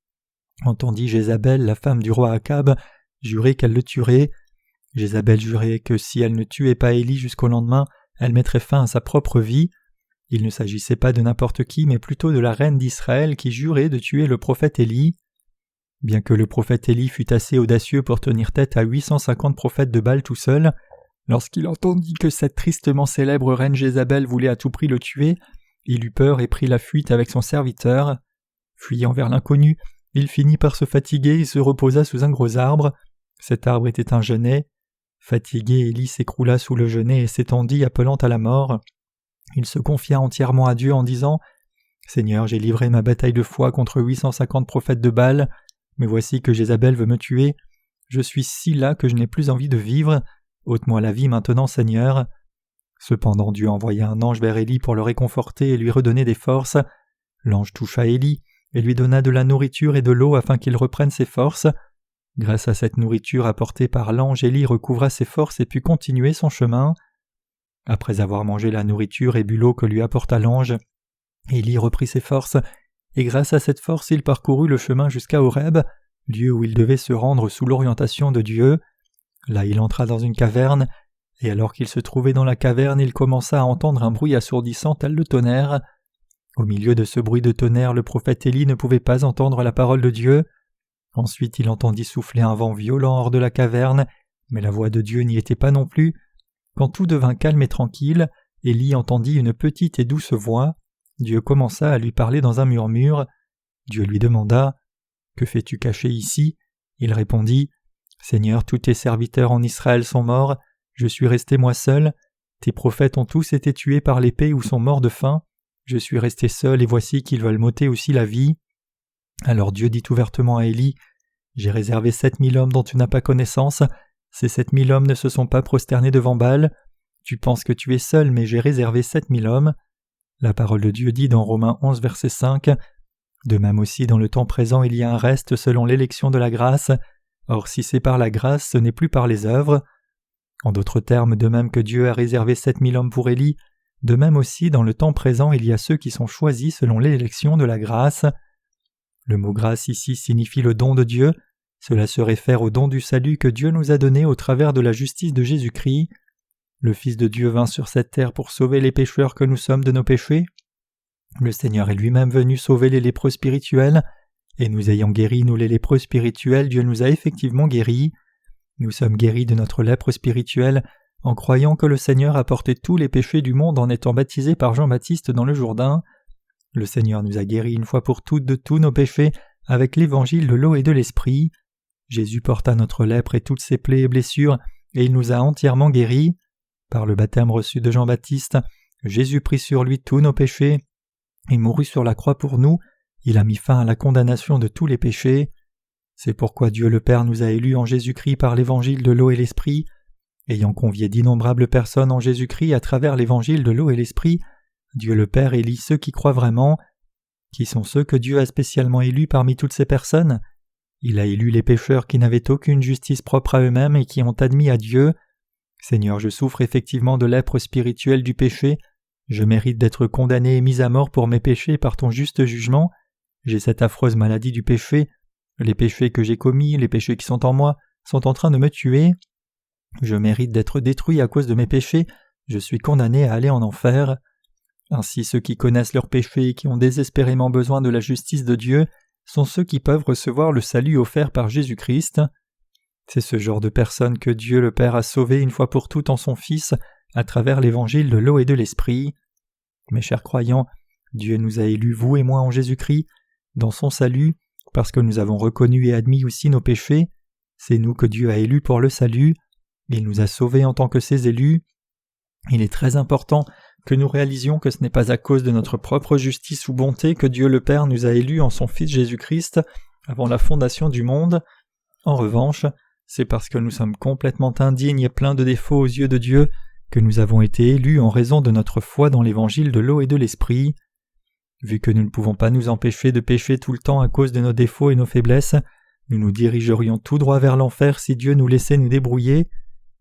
entendit Jézabel, la femme du roi Akab, jurer qu'elle le tuerait. Jézabel jurait que si elle ne tuait pas Élie jusqu'au lendemain, elle mettrait fin à sa propre vie. Il ne s'agissait pas de n'importe qui, mais plutôt de la reine d'Israël qui jurait de tuer le prophète Élie. Bien que le prophète Élie fût assez audacieux pour tenir tête à 850 prophètes de Baal tout seul, lorsqu'il entendit que cette tristement célèbre reine Jézabel voulait à tout prix le tuer, il eut peur et prit la fuite avec son serviteur. Fuyant vers l'inconnu, il finit par se fatiguer et se reposa sous un gros arbre. Cet arbre était un genêt. Fatigué, Élie s'écroula sous le genêt et s'étendit, appelant à la mort. Il se confia entièrement à Dieu en disant « Seigneur, j'ai livré ma bataille de foi contre 850 prophètes de Baal, mais voici que Jézabel veut me tuer. Je suis si las que je n'ai plus envie de vivre. Ôte-moi la vie maintenant, Seigneur. » Cependant Dieu envoya un ange vers Élie pour le réconforter et lui redonner des forces. L'ange toucha Élie et lui donna de la nourriture et de l'eau afin qu'il reprenne ses forces. Grâce à cette nourriture apportée par l'ange, Élie recouvra ses forces et put continuer son chemin. Après avoir mangé la nourriture et bu l'eau que lui apporta l'ange, Élie reprit ses forces, et grâce à cette force il parcourut le chemin jusqu'à Horeb, lieu où il devait se rendre sous l'orientation de Dieu. Là il entra dans une caverne, et alors qu'il se trouvait dans la caverne, il commença à entendre un bruit assourdissant tel le tonnerre. Au milieu de ce bruit de tonnerre, le prophète Élie ne pouvait pas entendre la parole de Dieu. Ensuite il entendit souffler un vent violent hors de la caverne, mais la voix de Dieu n'y était pas non plus. Quand tout devint calme et tranquille, Élie entendit une petite et douce voix. Dieu commença à lui parler dans un murmure. Dieu lui demanda « Que fais-tu caché ici ?» Il répondit « Seigneur, tous tes serviteurs en Israël sont morts, je suis resté moi seul. Tes prophètes ont tous été tués par l'épée ou sont morts de faim. Je suis resté seul et voici qu'ils veulent m'ôter aussi la vie. » Alors Dieu dit ouvertement à Élie « J'ai réservé 7000 hommes dont tu n'as pas connaissance. Ces 7000 hommes ne se sont pas prosternés devant Baal. Tu penses que tu es seul, mais j'ai réservé 7000 hommes. » La parole de Dieu dit dans Romains 11, verset 5 « De même aussi dans le temps présent il y a un reste selon l'élection de la grâce. Or si c'est par la grâce, ce n'est plus par les œuvres. » En d'autres termes, de même que Dieu a réservé 7000 hommes pour Élie, de même aussi dans le temps présent il y a ceux qui sont choisis selon l'élection de la grâce. Le mot grâce ici signifie le don de Dieu. Cela se réfère au don du salut que Dieu nous a donné au travers de la justice de Jésus-Christ. Le Fils de Dieu vint sur cette terre pour sauver les pécheurs que nous sommes de nos péchés. Le Seigneur est lui-même venu sauver les lépreux spirituels, et nous ayant guéris, nous les lépreux spirituels, Dieu nous a effectivement guéris. Nous sommes guéris de notre lèpre spirituelle en croyant que le Seigneur a porté tous les péchés du monde en étant baptisé par Jean-Baptiste dans le Jourdain. Le Seigneur nous a guéris une fois pour toutes de tous nos péchés avec l'évangile de l'eau et de l'esprit. Jésus porta notre lèpre et toutes ses plaies et blessures, et il nous a entièrement guéris. Par le baptême reçu de Jean-Baptiste, Jésus prit sur lui tous nos péchés et mourut sur la croix pour nous. Il a mis fin à la condamnation de tous les péchés. C'est pourquoi Dieu le Père nous a élus en Jésus-Christ par l'évangile de l'eau et l'esprit. Ayant convié d'innombrables personnes en Jésus-Christ à travers l'évangile de l'eau et l'esprit, Dieu le Père élit ceux qui croient vraiment. Qui sont ceux que Dieu a spécialement élus parmi toutes ces personnes ? Il a élu les pécheurs qui n'avaient aucune justice propre à eux-mêmes et qui ont admis à Dieu « Seigneur, je souffre effectivement de lèpre spirituelle du péché. Je mérite d'être condamné et mis à mort pour mes péchés par ton juste jugement. J'ai cette affreuse maladie du péché. Les péchés que j'ai commis, les péchés qui sont en moi, sont en train de me tuer. Je mérite d'être détruit à cause de mes péchés. Je suis condamné à aller en enfer. » Ainsi ceux qui connaissent leurs péchés et qui ont désespérément besoin de la justice de Dieu sont ceux qui peuvent recevoir le salut offert par Jésus-Christ. C'est ce genre de personnes que Dieu le Père a sauvé une fois pour toutes en son Fils à travers l'évangile de l'eau et de l'esprit. Mes chers croyants, Dieu nous a élus, vous et moi, en Jésus-Christ, dans son salut, parce que nous avons reconnu et admis aussi nos péchés. C'est nous que Dieu a élus pour le salut. Il nous a sauvés en tant que ses élus. Il est très important que nous réalisions que ce n'est pas à cause de notre propre justice ou bonté que Dieu le Père nous a élus en son Fils Jésus-Christ avant la fondation du monde. En revanche, c'est parce que nous sommes complètement indignes et pleins de défauts aux yeux de Dieu que nous avons été élus en raison de notre foi dans l'évangile de l'eau et de l'esprit. Vu que nous ne pouvons pas nous empêcher de pécher tout le temps à cause de nos défauts et nos faiblesses, nous nous dirigerions tout droit vers l'enfer si Dieu nous laissait nous débrouiller.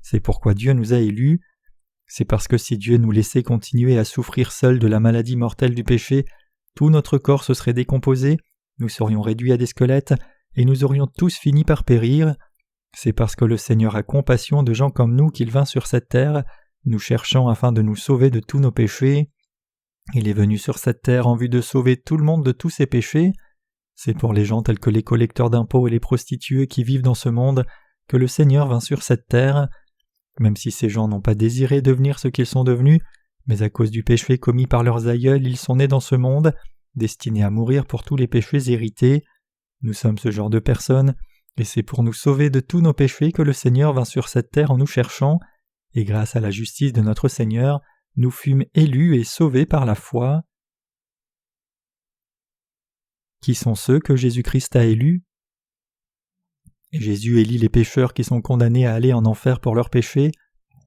C'est pourquoi Dieu nous a élus. C'est parce que si Dieu nous laissait continuer à souffrir seuls de la maladie mortelle du péché, tout notre corps se serait décomposé, nous serions réduits à des squelettes, et nous aurions tous fini par périr. C'est parce que le Seigneur a compassion de gens comme nous qu'il vint sur cette terre, nous cherchant afin de nous sauver de tous nos péchés. Il est venu sur cette terre en vue de sauver tout le monde de tous ses péchés. C'est pour les gens tels que les collecteurs d'impôts et les prostituées qui vivent dans ce monde que le Seigneur vint sur cette terre. Même si ces gens n'ont pas désiré devenir ce qu'ils sont devenus, mais à cause du péché commis par leurs aïeuls, ils sont nés dans ce monde, destinés à mourir pour tous les péchés hérités. Nous sommes ce genre de personnes, et c'est pour nous sauver de tous nos péchés que le Seigneur vint sur cette terre en nous cherchant, et grâce à la justice de notre Seigneur, nous fûmes élus et sauvés par la foi. Qui sont ceux que Jésus-Christ a élus? Jésus élit les pécheurs qui sont condamnés à aller en enfer pour leurs péchés.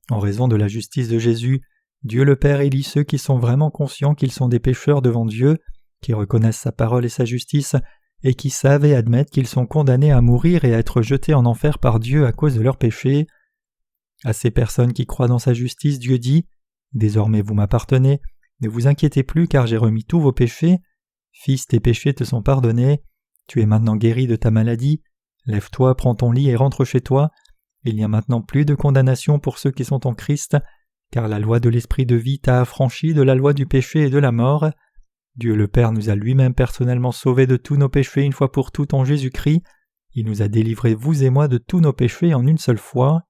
En raison de la justice de Jésus, Dieu le Père élit ceux qui sont vraiment conscients qu'ils sont des pécheurs devant Dieu, qui reconnaissent sa parole et sa justice, et qui savent et admettent qu'ils sont condamnés à mourir et à être jetés en enfer par Dieu à cause de leurs péchés. À ces personnes qui croient dans sa justice, Dieu dit « Désormais vous m'appartenez, ne vous inquiétez plus car j'ai remis tous vos péchés. Fils, tes péchés te sont pardonnés, tu es maintenant guéri de ta maladie, lève-toi, prends ton lit et rentre chez toi. Il n'y a maintenant plus de condamnation pour ceux qui sont en Christ, car la loi de l'Esprit de vie t'a affranchi de la loi du péché et de la mort. Dieu le Père nous a lui-même personnellement sauvés de tous nos péchés une fois pour toutes en Jésus-Christ. Il nous a délivrés, vous et moi, de tous nos péchés en une seule fois.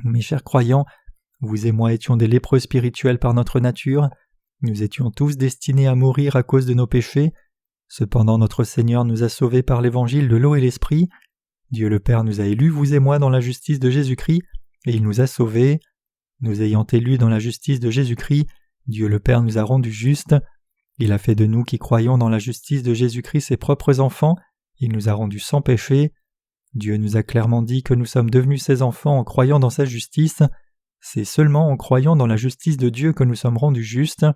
Mes chers croyants, vous et moi étions des lépreux spirituels par notre nature. Nous étions tous destinés à mourir à cause de nos péchés. Cependant notre Seigneur nous a sauvés par l'évangile de l'eau et l'esprit. Dieu le Père nous a élus, vous et moi, dans la justice de Jésus-Christ, et il nous a sauvés. Nous ayant élus dans la justice de Jésus-Christ, Dieu le Père nous a rendus justes. Il a fait de nous qui croyons dans la justice de Jésus-Christ ses propres enfants, il nous a rendus sans péché. Dieu nous a clairement dit que nous sommes devenus ses enfants en croyant dans sa justice. C'est seulement en croyant dans la justice de Dieu que nous sommes rendus justes.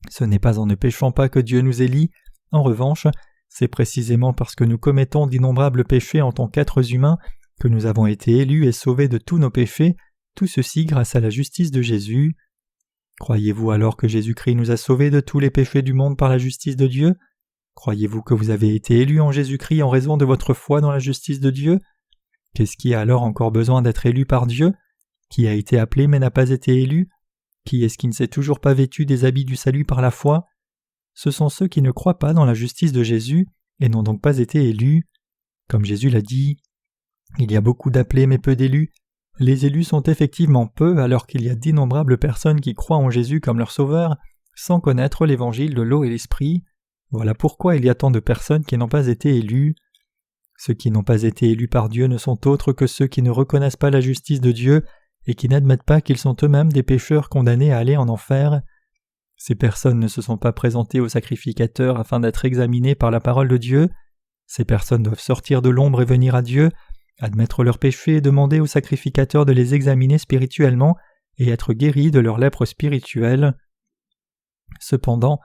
Ce n'est pas en ne péchant pas que Dieu nous élit. En revanche, c'est précisément parce que nous commettons d'innombrables péchés en tant qu'êtres humains que nous avons été élus et sauvés de tous nos péchés, tout ceci grâce à la justice de Jésus. Croyez-vous alors que Jésus-Christ nous a sauvés de tous les péchés du monde par la justice de Dieu? Croyez-vous que vous avez été élus en Jésus-Christ en raison de votre foi dans la justice de Dieu? Qu'est-ce qui a alors encore besoin d'être élu par Dieu? Qui a été appelé mais n'a pas été élu? Qui est-ce qui ne s'est toujours pas vêtu des habits du salut par la foi? Ce sont ceux qui ne croient pas dans la justice de Jésus et n'ont donc pas été élus. Comme Jésus l'a dit, il y a beaucoup d'appelés mais peu d'élus. Les élus sont effectivement peu alors qu'il y a d'innombrables personnes qui croient en Jésus comme leur sauveur sans connaître l'évangile de l'eau et l'esprit. Voilà pourquoi il y a tant de personnes qui n'ont pas été élues. Ceux qui n'ont pas été élus par Dieu ne sont autres que ceux qui ne reconnaissent pas la justice de Dieu et qui n'admettent pas qu'ils sont eux-mêmes des pécheurs condamnés à aller en enfer. Ces personnes ne se sont pas présentées au sacrificateur afin d'être examinées par la parole de Dieu. Ces personnes doivent sortir de l'ombre et venir à Dieu, admettre leurs péchés et demander au sacrificateur de les examiner spirituellement et être guéris de leur lèpre spirituelle. Cependant,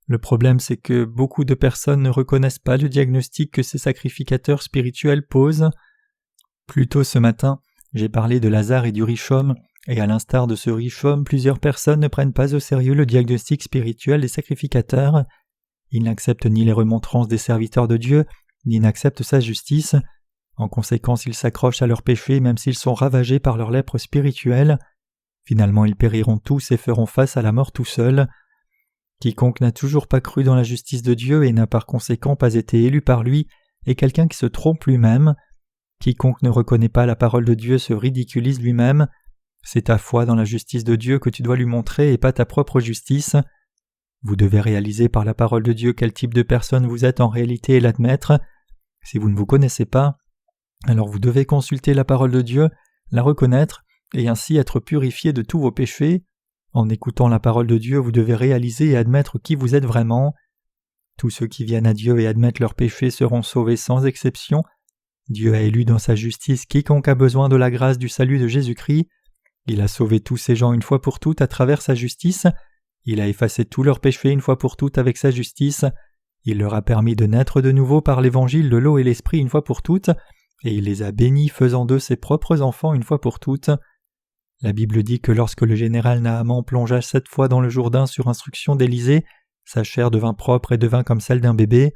le problème c'est que beaucoup de personnes ne reconnaissent pas le diagnostic que ces sacrificateurs spirituels posent. Plus tôt ce matin, j'ai parlé de Lazare et du riche homme, et à l'instar de ce riche homme, plusieurs personnes ne prennent pas au sérieux le diagnostic spirituel des sacrificateurs. Ils n'acceptent ni les remontrances des serviteurs de Dieu, ni n'acceptent sa justice. En conséquence, ils s'accrochent à leurs péchés même s'ils sont ravagés par leur lèpre spirituelle. Finalement, ils périront tous et feront face à la mort tout seuls. Quiconque n'a toujours pas cru dans la justice de Dieu et n'a par conséquent pas été élu par lui est quelqu'un qui se trompe lui-même. Quiconque ne reconnaît pas la parole de Dieu se ridiculise lui-même. C'est ta foi dans la justice de Dieu que tu dois lui montrer et pas ta propre justice. Vous devez réaliser par la parole de Dieu quel type de personne vous êtes en réalité et l'admettre. Si vous ne vous connaissez pas, alors vous devez consulter la parole de Dieu, la reconnaître et ainsi être purifié de tous vos péchés. En écoutant la parole de Dieu, vous devez réaliser et admettre qui vous êtes vraiment. Tous ceux qui viennent à Dieu et admettent leurs péchés seront sauvés sans exception. Dieu a élu dans sa justice quiconque a besoin de la grâce du salut de Jésus-Christ. Il a sauvé tous ces gens une fois pour toutes à travers sa justice. Il a effacé tous leurs péchés une fois pour toutes avec sa justice. Il leur a permis de naître de nouveau par l'évangile de l'eau et l'esprit une fois pour toutes, et il les a bénis faisant d'eux ses propres enfants une fois pour toutes. La Bible dit que lorsque le général Naaman plongea 7 fois dans le Jourdain sur instruction d'Élisée, sa chair devint propre et devint comme celle d'un bébé.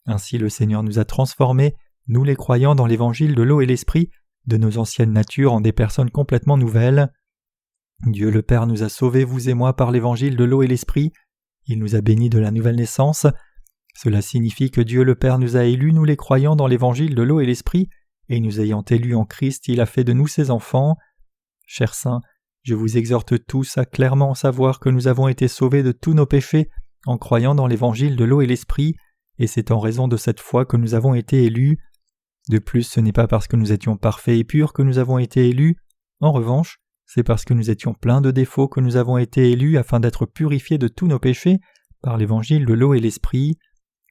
Ainsi le Seigneur nous a transformés, nous les croyants dans l'évangile de l'eau et l'esprit, de nos anciennes natures en des personnes complètement nouvelles. Dieu le Père nous a sauvés, vous et moi, par l'évangile de l'eau et l'esprit. Il nous a bénis de la nouvelle naissance. Cela signifie que Dieu le Père nous a élus, nous les croyants, dans l'évangile de l'eau et l'esprit, et nous ayant élus en Christ, il a fait de nous ses enfants. Chers saints, je vous exhorte tous à clairement savoir que nous avons été sauvés de tous nos péchés en croyant dans l'évangile de l'eau et l'esprit, et c'est en raison de cette foi que nous avons été élus. De plus, ce n'est pas parce que nous étions parfaits et purs que nous avons été élus. En revanche, c'est parce que nous étions pleins de défauts que nous avons été élus afin d'être purifiés de tous nos péchés par l'évangile de l'eau et l'esprit.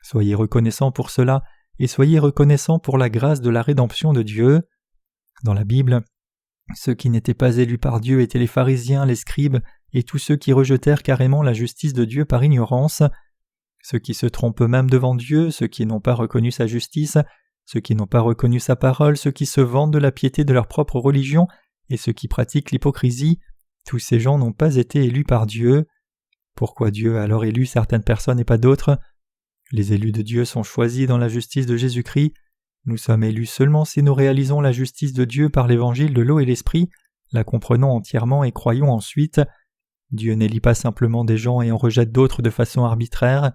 Soyez reconnaissants pour cela, et soyez reconnaissants pour la grâce de la rédemption de Dieu. Dans la Bible, ceux qui n'étaient pas élus par Dieu étaient les pharisiens, les scribes, et tous ceux qui rejetèrent carrément la justice de Dieu par ignorance. Ceux qui se trompent eux-mêmes devant Dieu, ceux qui n'ont pas reconnu sa justice, ceux qui n'ont pas reconnu sa parole, ceux qui se vantent de la piété de leur propre religion, et ceux qui pratiquent l'hypocrisie, tous ces gens n'ont pas été élus par Dieu. Pourquoi Dieu a alors élu certaines personnes et pas d'autres ? Les élus de Dieu sont choisis dans la justice de Jésus-Christ. Nous sommes élus seulement si nous réalisons la justice de Dieu par l'évangile de l'eau et l'esprit, la comprenons entièrement et croyons ensuite. Dieu n'élit pas simplement des gens et en rejette d'autres de façon arbitraire.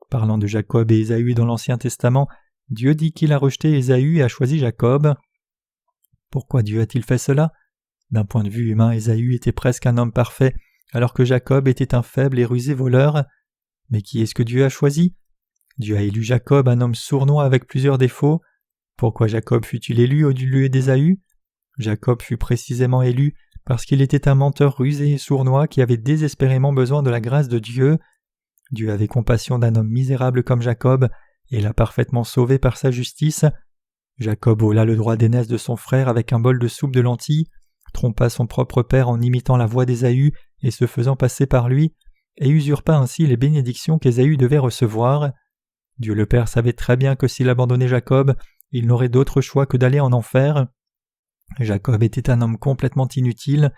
Parlant de Jacob et Ésaü dans l'Ancien Testament, Dieu dit qu'il a rejeté Ésaü et a choisi Jacob. Pourquoi Dieu a-t-il fait cela ? D'un point de vue humain, Ésaü était presque un homme parfait, alors que Jacob était un faible et rusé voleur. Mais qui est-ce que Dieu a choisi ? Dieu a élu Jacob, un homme sournois avec plusieurs défauts. Pourquoi Jacob fut-il élu au lieu d'Ésaü ? Jacob fut précisément élu parce qu'il était un menteur rusé et sournois qui avait désespérément besoin de la grâce de Dieu. Dieu avait compassion d'un homme misérable comme Jacob et l'a parfaitement sauvé par sa justice. Jacob vola le droit d'aînesse de son frère avec un bol de soupe de lentilles, trompa son propre père en imitant la voix d'Ésaü et se faisant passer par lui, et usurpa ainsi les bénédictions qu'Ésaü devait recevoir. Dieu le Père savait très bien que s'il abandonnait Jacob, il n'aurait d'autre choix que d'aller en enfer. Jacob était un homme complètement inutile.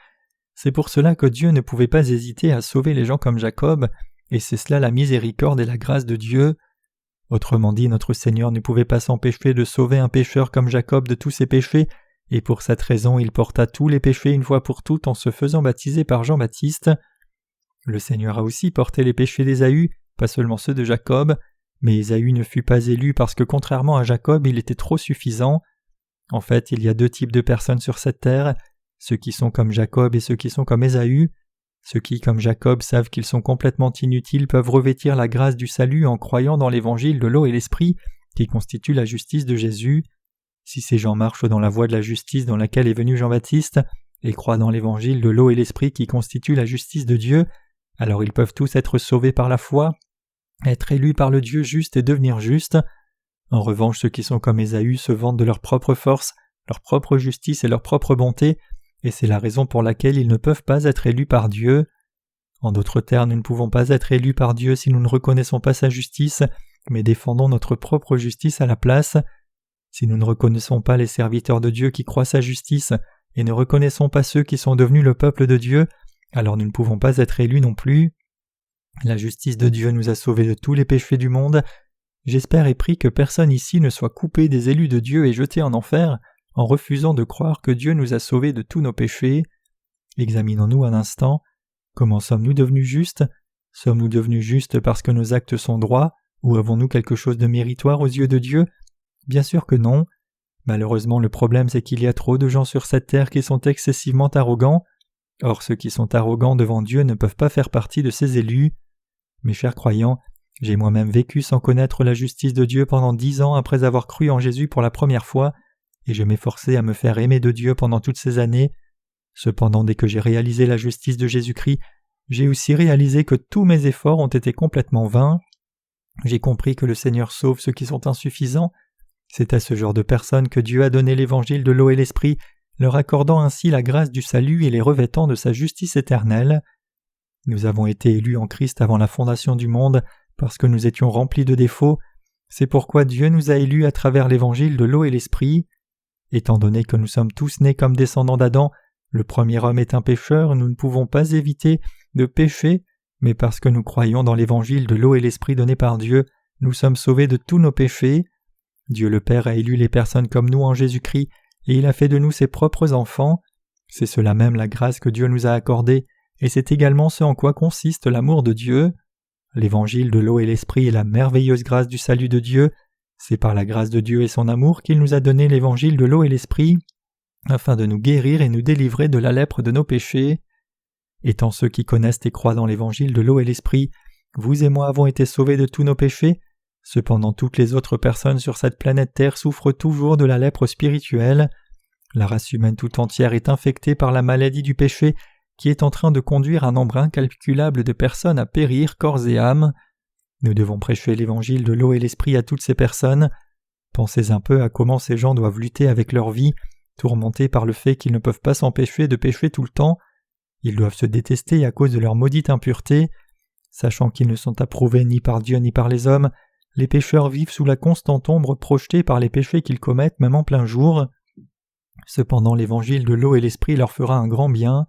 C'est pour cela que Dieu ne pouvait pas hésiter à sauver les gens comme Jacob, et c'est cela la miséricorde et la grâce de Dieu. Autrement dit, notre Seigneur ne pouvait pas s'empêcher de sauver un pécheur comme Jacob de tous ses péchés, et pour cette raison il porta tous les péchés une fois pour toutes en se faisant baptiser par Jean-Baptiste. Le Seigneur a aussi porté les péchés d'Ésaü, pas seulement ceux de Jacob, mais Ésaü ne fut pas élu parce que contrairement à Jacob, il était trop suffisant. En fait, il y a deux types de personnes sur cette terre, ceux qui sont comme Jacob et ceux qui sont comme Ésaü. Ceux qui, comme Jacob, savent qu'ils sont complètement inutiles peuvent revêtir la grâce du salut en croyant dans l'évangile de l'eau et l'esprit qui constitue la justice de Jésus. Si ces gens marchent dans la voie de la justice dans laquelle est venu Jean-Baptiste et croient dans l'évangile de l'eau et l'esprit qui constitue la justice de Dieu, alors ils peuvent tous être sauvés par la foi, être élus par le Dieu juste et devenir justes. En revanche, ceux qui sont comme Ésaü se vantent de leur propre force, leur propre justice et leur propre bonté, et c'est la raison pour laquelle ils ne peuvent pas être élus par Dieu. En d'autres termes, nous ne pouvons pas être élus par Dieu si nous ne reconnaissons pas sa justice, mais défendons notre propre justice à la place. Si nous ne reconnaissons pas les serviteurs de Dieu qui croient sa justice, et ne reconnaissons pas ceux qui sont devenus le peuple de Dieu, alors nous ne pouvons pas être élus non plus. La justice de Dieu nous a sauvés de tous les péchés du monde. J'espère et prie que personne ici ne soit coupé des élus de Dieu et jeté en enfer en refusant de croire que Dieu nous a sauvés de tous nos péchés. Examinons-nous un instant. Comment sommes-nous devenus justes ? Sommes-nous devenus justes parce que nos actes sont droits, ou avons-nous quelque chose de méritoire aux yeux de Dieu ? Bien sûr que non. Malheureusement, le problème c'est qu'il y a trop de gens sur cette terre qui sont excessivement arrogants. Or, ceux qui sont arrogants devant Dieu ne peuvent pas faire partie de ses élus. Mes chers croyants, j'ai moi-même vécu sans connaître la justice de Dieu pendant 10 ans après avoir cru en Jésus pour la première fois, et je m'efforçais à me faire aimer de Dieu pendant toutes ces années. Cependant, dès que j'ai réalisé la justice de Jésus-Christ, j'ai aussi réalisé que tous mes efforts ont été complètement vains. J'ai compris que le Seigneur sauve ceux qui sont insuffisants. C'est à ce genre de personnes que Dieu a donné l'évangile de l'eau et l'esprit, leur accordant ainsi la grâce du salut et les revêtant de sa justice éternelle. Nous avons été élus en Christ avant la fondation du monde parce que nous étions remplis de défauts. C'est pourquoi Dieu nous a élus à travers l'évangile de l'eau et l'esprit. Étant donné que nous sommes tous nés comme descendants d'Adam, le premier homme est un pécheur, nous ne pouvons pas éviter de pécher, mais parce que nous croyons dans l'évangile de l'eau et l'esprit donné par Dieu, nous sommes sauvés de tous nos péchés. Dieu le Père a élu les personnes comme nous en Jésus-Christ, et il a fait de nous ses propres enfants. C'est cela même la grâce que Dieu nous a accordée, et c'est également ce en quoi consiste l'amour de Dieu. L'évangile de l'eau et l'esprit est la merveilleuse grâce du salut de Dieu. C'est par la grâce de Dieu et son amour qu'il nous a donné l'évangile de l'eau et l'esprit, afin de nous guérir et nous délivrer de la lèpre de nos péchés. Étant ceux qui connaissent et croient dans l'évangile de l'eau et l'esprit, vous et moi avons été sauvés de tous nos péchés. Cependant, toutes les autres personnes sur cette planète Terre souffrent toujours de la lèpre spirituelle. La race humaine tout entière est infectée par la maladie du péché qui est en train de conduire un nombre incalculable de personnes à périr corps et âme. Nous devons prêcher l'évangile de l'eau et l'esprit à toutes ces personnes. Pensez un peu à comment ces gens doivent lutter avec leur vie, tourmentés par le fait qu'ils ne peuvent pas s'empêcher de pécher tout le temps. Ils doivent se détester à cause de leur maudite impureté. Sachant qu'ils ne sont approuvés ni par Dieu ni par les hommes, les pécheurs vivent sous la constante ombre projetée par les péchés qu'ils commettent même en plein jour. Cependant, l'évangile de l'eau et l'esprit leur fera un grand bien.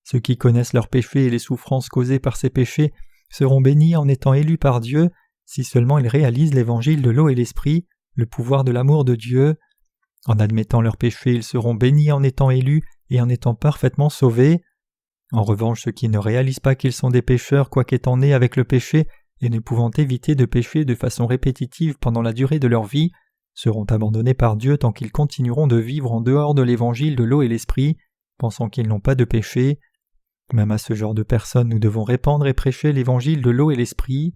Ceux qui connaissent leurs péchés et les souffrances causées par ces péchés seront bénis en étant élus par Dieu, si seulement ils réalisent l'évangile de l'eau et l'esprit, le pouvoir de l'amour de Dieu. En admettant leurs péchés, ils seront bénis en étant élus et en étant parfaitement sauvés. En revanche, ceux qui ne réalisent pas qu'ils sont des pécheurs, quoiqu'étant nés avec le péché et ne pouvant éviter de pécher de façon répétitive pendant la durée de leur vie, seront abandonnés par Dieu tant qu'ils continueront de vivre en dehors de l'évangile de l'eau et l'esprit, pensant qu'ils n'ont pas de péché. Même à ce genre de personnes, nous devons répandre et prêcher l'évangile de l'eau et l'esprit.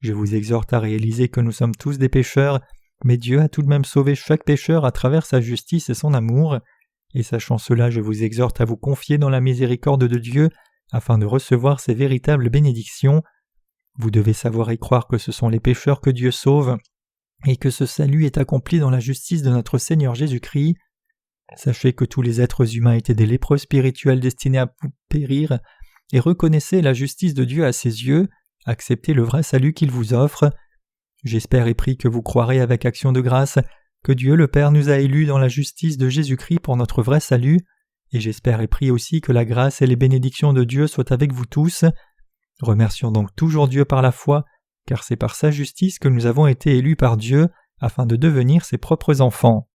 Je vous exhorte à réaliser que nous sommes tous des pécheurs, mais Dieu a tout de même sauvé chaque pécheur à travers sa justice et son amour. Et sachant cela, je vous exhorte à vous confier dans la miséricorde de Dieu afin de recevoir ses véritables bénédictions. Vous devez savoir et croire que ce sont les pécheurs que Dieu sauve et que ce salut est accompli dans la justice de notre Seigneur Jésus-Christ. Sachez que tous les êtres humains étaient des lépreux spirituels destinés à périr, et reconnaissez la justice de Dieu à ses yeux, acceptez le vrai salut qu'il vous offre. J'espère et prie que vous croirez avec action de grâce que Dieu le Père nous a élus dans la justice de Jésus-Christ pour notre vrai salut, et j'espère et prie aussi que la grâce et les bénédictions de Dieu soient avec vous tous. Remercions donc toujours Dieu par la foi, car c'est par sa justice que nous avons été élus par Dieu afin de devenir ses propres enfants.